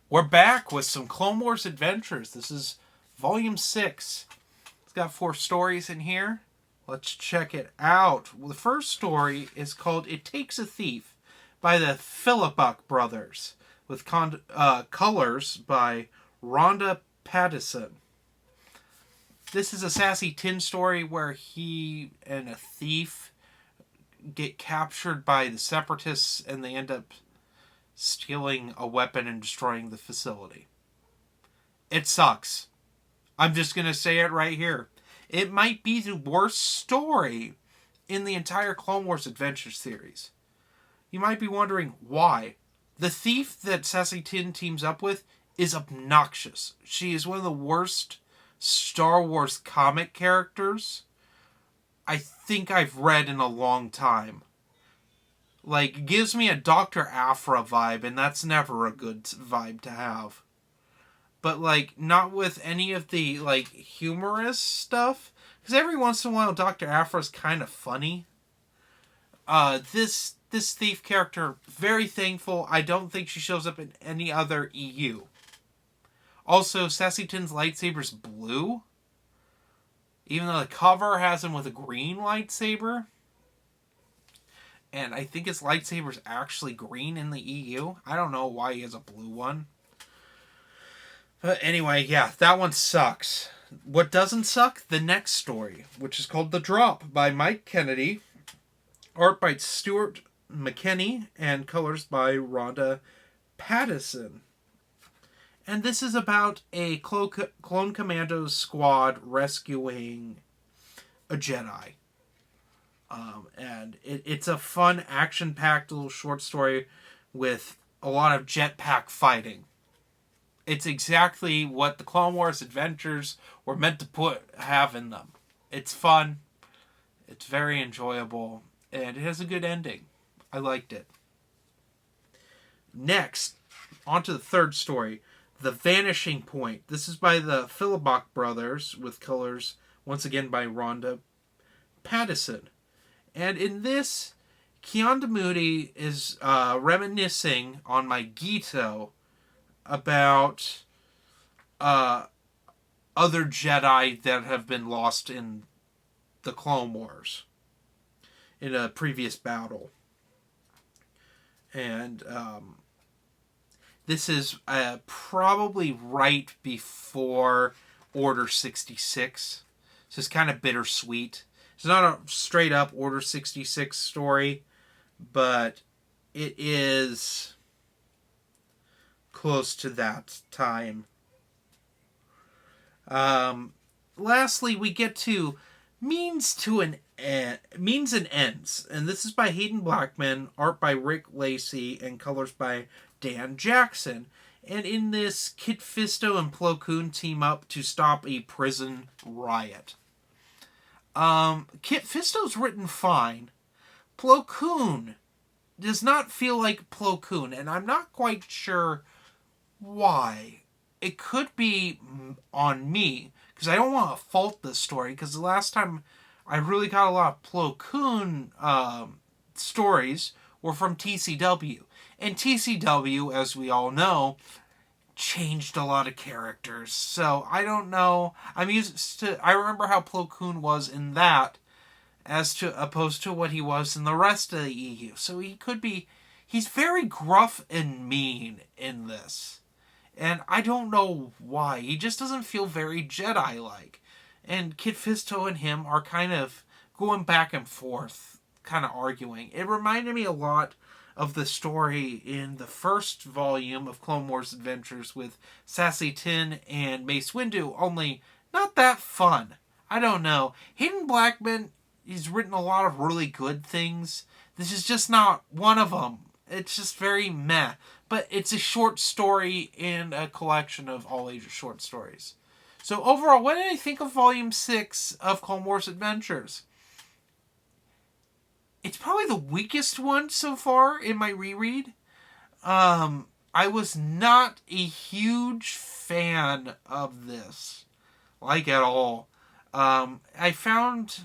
We're back with some Clone Wars Adventures. This is Volume 6. It's got 4 stories in here. Let's check it out. Well, the first story is called It Takes a Thief by the Philibuk Brothers, with colors by Rhonda Pattison. This is a Sassy Tin story where he and a thief get captured by the Separatists and they end up stealing a weapon and destroying the facility. It sucks. I'm just going to say it right here. It might be the worst story in the entire Clone Wars Adventure series. You might be wondering why. The thief that Sassy Tin teams up with is obnoxious. She is one of the worst Star Wars comic characters I think I've read in a long time. Like, gives me a Dr. Aphra vibe, and that's never a good vibe to have. But, like, not with any of the, like, humorous stuff. Because every once in a while, Dr. Aphra's kind of funny. This thief character, very thankful. I don't think she shows up in any other EU. Also, Sassy Tin's lightsaber's blue. Even though the cover has him with a green lightsaber. And I think his lightsaber's actually green in the EU. I don't know why he has a blue one. But anyway, yeah, that one sucks. What doesn't suck? The next story, which is called The Drop by Mike Kennedy. Art by Stuart McKinney and colors by Rhonda Pattison. And this is about a Clone Commandos squad rescuing a Jedi. And it's a fun, action-packed little short story with a lot of jetpack fighting. It's exactly what the Clone Wars Adventures were meant to have in them. It's fun. It's very enjoyable. And it has a good ending. I liked it. Next, on to the third story. The Vanishing Point. This is by the Philibuk Brothers with colors, once again, by Rhonda Pattison. And in this, Ki-Adi-Mundi is reminiscing on my Gito about other Jedi that have been lost in the Clone Wars in a previous battle. And this is probably right before Order 66. So it's kind of bittersweet. It's not a straight up Order 66 story, but it is close to that time. Lastly, we get to Means and Ends, and this is by Hayden Blackman, art by Rick Lacey, and colors by Dan Jackson. And in this, Kit Fisto and Plo Koon team up to stop a prison riot. Kit Fisto's written fine. Plo Koon does not feel like Plo Koon, and I'm not quite sure why. It could be on me, because I don't want to fault this story, because the last time I really got a lot of Plo Koon stories were from TCW. And TCW, as we all know, changed a lot of characters. So I don't know. I remember how Plo Koon was in that, as to opposed to what he was in the rest of the EU. So he's very gruff and mean in this. And I don't know why. He just doesn't feel very Jedi-like. And Kit Fisto and him are kind of going back and forth, kind of arguing. It reminded me a lot of the story in the first volume of Clone Wars Adventures with Sassy Tin and Mace Windu, only not that fun. I don't know. Hayden Blackman, he's written a lot of really good things. This is just not one of them. It's just very meh. But it's a short story in a collection of all-ages short stories. So overall, what did I think of Volume 6 of Clone Wars Adventures? It's probably the weakest one so far in my reread. I was not a huge fan of this. Like, at all. I found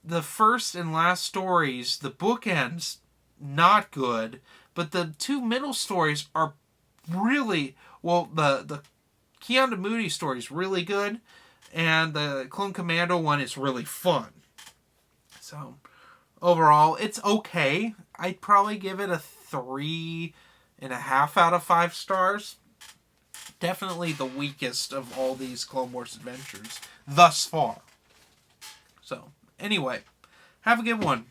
the first and last stories, the bookends, not good. But the two middle stories are really well. The Keanu Moody story is really good, and the Clone Commando one is really fun. So overall, it's okay. I'd probably give it a 3.5 out of 5 stars. Definitely the weakest of all these Clone Wars adventures thus far. So, anyway, have a good one.